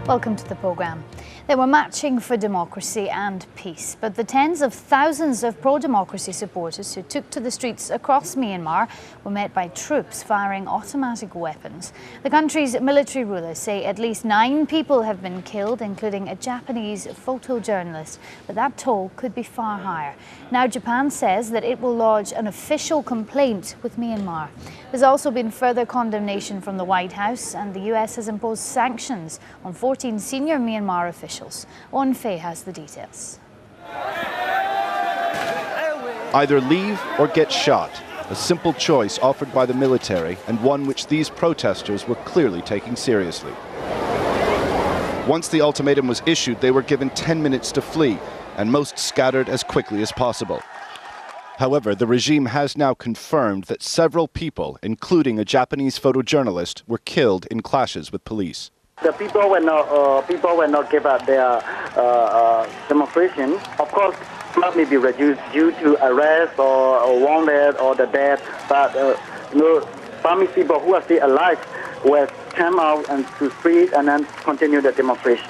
Welcome to the programme. They were marching for democracy and peace, but the tens of thousands of pro-democracy supporters who took to the streets across Myanmar were met by troops firing automatic weapons. The country's military rulers say at least 9 people have been killed, including a Japanese photojournalist, but that toll could be far higher. Now Japan says that it will lodge an official complaint with Myanmar. There's also been further condemnation from the White House, and the US has imposed sanctions on 14 senior Myanmar officials. Won Fei has the details. Either leave or get shot. A simple choice offered by the military, and one which these protesters were clearly taking seriously. Once the ultimatum was issued, they were given 10 minutes to flee, and most scattered as quickly as possible. However, the regime has now confirmed that several people, including a Japanese photojournalist, were killed in clashes with police. The people will not give up their demonstration. Of course, blood may be reduced due to arrest or wounded or the death, but Burmese people who are still alive will come out and to street and then continue the demonstration.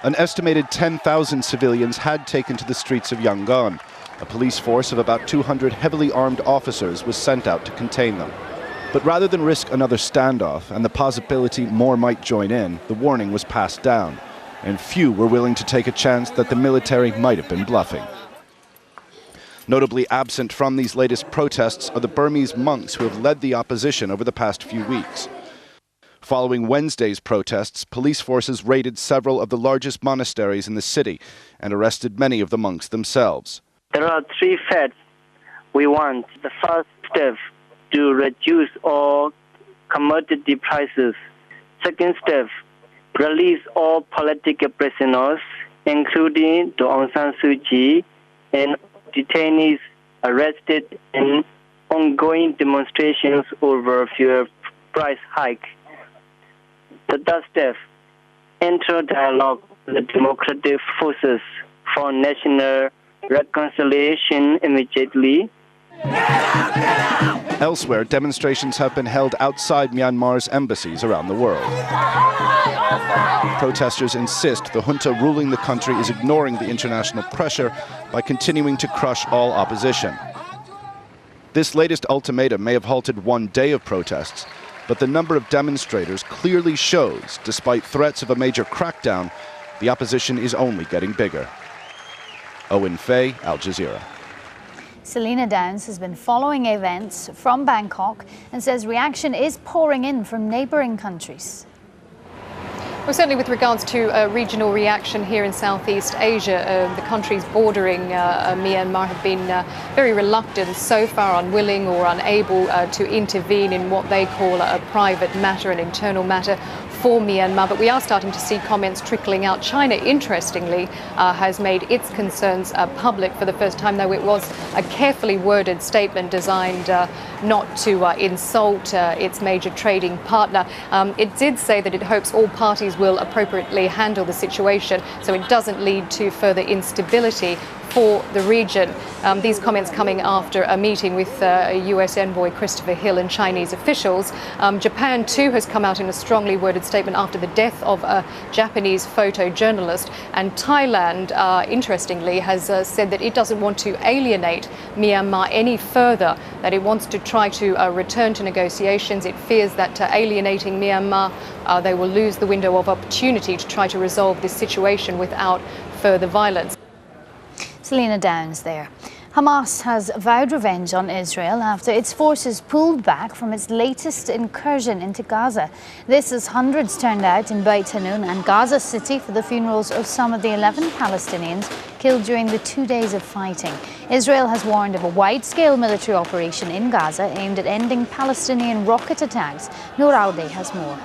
An estimated 10,000 civilians had taken to the streets of Yangon. A police force of about 200 heavily armed officers was sent out to contain them. But rather than risk another standoff and the possibility more might join in, the warning was passed down, and few were willing to take a chance that the military might have been bluffing. Notably absent from these latest protests are the Burmese monks who have led the opposition over the past few weeks. Following Wednesday's protests, police forces raided several of the largest monasteries in the city and arrested many of the monks themselves. There are 3 facts we want. The first step, to reduce all commodity prices. Second step, release all political prisoners, including Aung San Suu Kyi, and detainees arrested in ongoing demonstrations over fuel price hike. The third step, enter dialogue with the democratic forces for national reconciliation immediately. Elsewhere, demonstrations have been held outside Myanmar's embassies around the world. Protesters insist the junta ruling the country is ignoring the international pressure by continuing to crush all opposition. This latest ultimatum may have halted one day of protests, but the number of demonstrators clearly shows, despite threats of a major crackdown, the opposition is only getting bigger. Owen Fei, Al Jazeera. Selena Downs has been following events from Bangkok and says reaction is pouring in from neighbouring countries. Well, certainly with regards to regional reaction here in Southeast Asia, the countries bordering Myanmar have been very reluctant, so far unwilling or unable to intervene in what they call a private matter, an internal matter for Myanmar. But we are starting to see comments trickling out. China, interestingly, has made its concerns public for the first time, though it was a carefully worded statement designed not to insult its major trading partner. It did say that it hopes all parties will appropriately handle the situation so it doesn't lead to further instability for the region. These comments coming after a meeting with US envoy Christopher Hill and Chinese officials. Japan too has come out in a strongly worded statement after the death of a Japanese photojournalist, and Thailand, interestingly, has said that it doesn't want to alienate Myanmar any further, that it wants to try to return to negotiations. It fears that alienating Myanmar, they will lose the window of opportunity to try to resolve this situation without further violence. Selena Downs there. Hamas has vowed revenge on Israel after its forces pulled back from its latest incursion into Gaza. This as hundreds turned out in Beit Hanun and Gaza City for the funerals of some of the 11 Palestinians killed during the 2 days of fighting. Israel has warned of a wide-scale military operation in Gaza aimed at ending Palestinian rocket attacks. Noor Audi has more.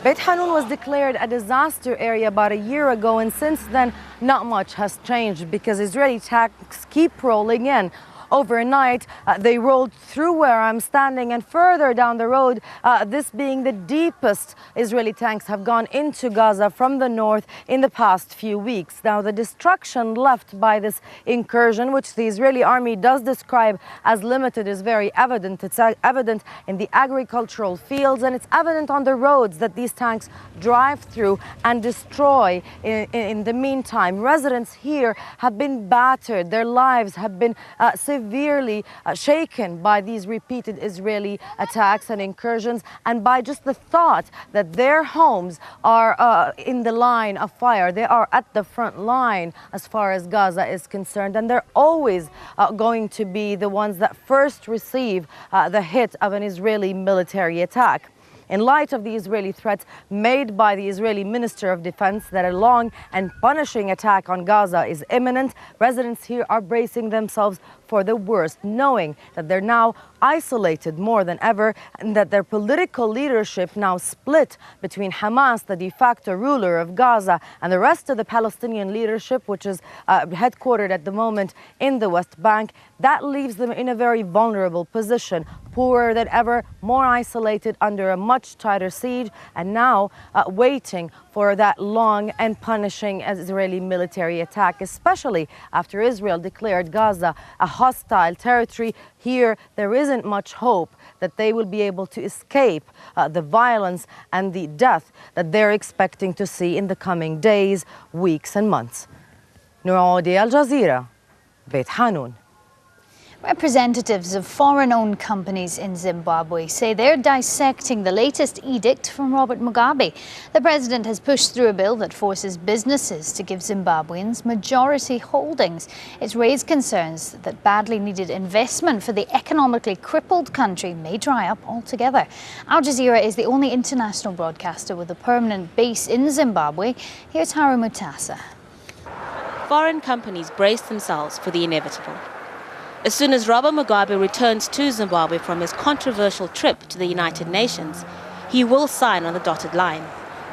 Beit Hanun was declared a disaster area about a year ago, and since then, not much has changed because Israeli tanks keep rolling in. overnight. They rolled through where I'm standing, and further down the road, this being the deepest Israeli tanks have gone into Gaza from the north in the past few weeks. Now, the destruction left by this incursion, which the Israeli army does describe as limited, is very evident. It's evident in the agricultural fields, and it's evident on the roads that these tanks drive through and destroy. In the meantime, residents here have been battered. Their lives have been severely shaken by these repeated Israeli attacks and incursions, and by just the thought that their homes are in the line of fire. They are at the front line as far as Gaza is concerned, and they're always going to be the ones that first receive the hit of an Israeli military attack. In light of the Israeli threats made by the Israeli Minister of Defense that a long and punishing attack on Gaza is imminent, residents here are bracing themselves for the worst, knowing that they're now isolated more than ever, and that their political leadership now split between Hamas, the de facto ruler of Gaza, and the rest of the Palestinian leadership, which is headquartered at the moment in the West Bank. That leaves them in a very vulnerable position, poorer than ever, more isolated under a much tighter siege, and now waiting for that long and punishing Israeli military attack, especially after Israel declared Gaza a hostile territory. Here, there isn't much hope that they will be able to escape the violence and the death that they're expecting to see in the coming days, weeks, and months. Noor Al-Jazeera, Beit Hanun. Representatives of foreign-owned companies in Zimbabwe say they're dissecting the latest edict from Robert Mugabe. The president has pushed through a bill that forces businesses to give Zimbabweans majority holdings. It's raised concerns that badly needed investment for the economically crippled country may dry up altogether. Al Jazeera is the only international broadcaster with a permanent base in Zimbabwe. Here's Haru Mutasa. Foreign companies brace themselves for the inevitable. As soon as Robert Mugabe returns to Zimbabwe from his controversial trip to the United Nations, he will sign on the dotted line,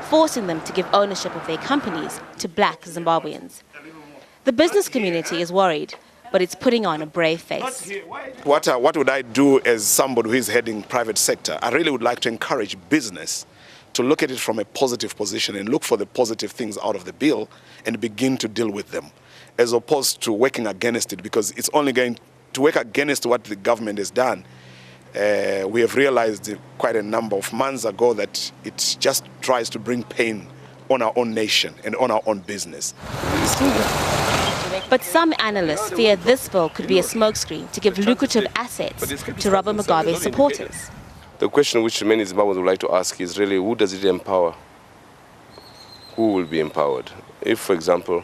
forcing them to give ownership of their companies to black Zimbabweans. The business community is worried, but it's putting on a brave face. What would I do as somebody who is heading private sector? I really would like to encourage business to look at it from a positive position and look for the positive things out of the bill and begin to deal with them, as opposed to working against it, because it's only going to work against what the government has done. We have realized quite a number of months ago that it just tries to bring pain on our own nation and on our own business. But some analysts fear this bill could be a smokescreen to give lucrative assets to Robert Mugabe's supporters. The question which many Zimbabweans would like to ask is really, who does it empower? Who will be empowered? If, for example,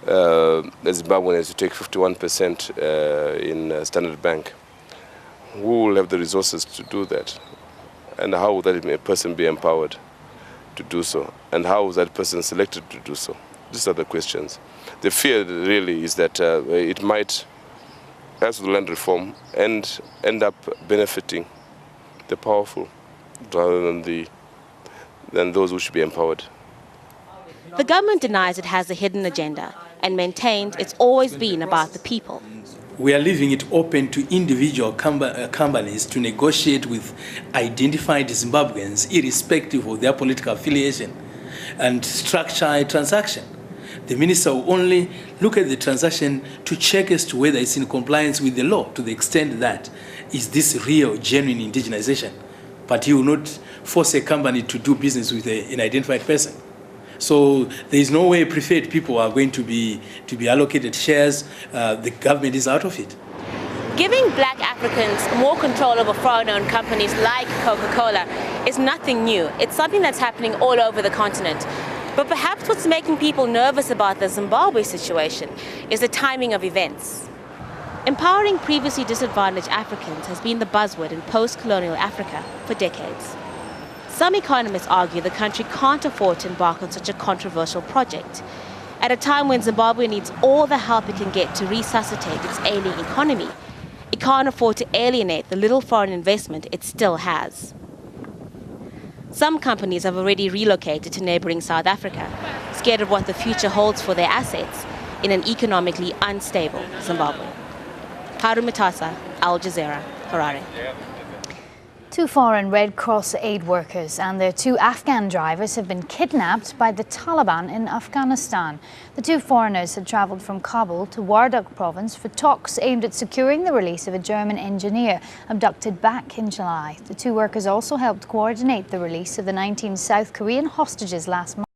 the Zimbabwean has to take 51% in Standard Bank, who will have the resources to do that? And how will that person be empowered to do so? And how is that person selected to do so? These are the questions. The fear really is that it might, as with land reform, end up benefiting the powerful rather than those who should be empowered. The government denies it has a hidden agenda and maintains it's always been about the people. We are leaving it open to individual companies to negotiate with identified Zimbabweans, irrespective of their political affiliation, and structure a transaction. The minister will only look at the transaction to check as to whether it's in compliance with the law, to the extent that is this real, genuine indigenization. But he will not force a company to do business with an identified person. So there is no way preferred people are going to be allocated shares. The government is out of it. Giving black Africans more control over foreign-owned companies like Coca-Cola is nothing new. It's something that's happening all over the continent. But perhaps what's making people nervous about the Zimbabwe situation is the timing of events. Empowering previously disadvantaged Africans has been the buzzword in post-colonial Africa for decades. Some economists argue the country can't afford to embark on such a controversial project. At a time when Zimbabwe needs all the help it can get to resuscitate its ailing economy, it can't afford to alienate the little foreign investment it still has. Some companies have already relocated to neighboring South Africa, scared of what the future holds for their assets in an economically unstable Zimbabwe. Haru Mitasa, Al Jazeera, Harare. 2 foreign Red Cross aid workers and their 2 Afghan drivers have been kidnapped by the Taliban in Afghanistan. The 2 foreigners had travelled from Kabul to Wardak province for talks aimed at securing the release of a German engineer abducted back in July. The 2 workers also helped coordinate the release of the 19 South Korean hostages last month.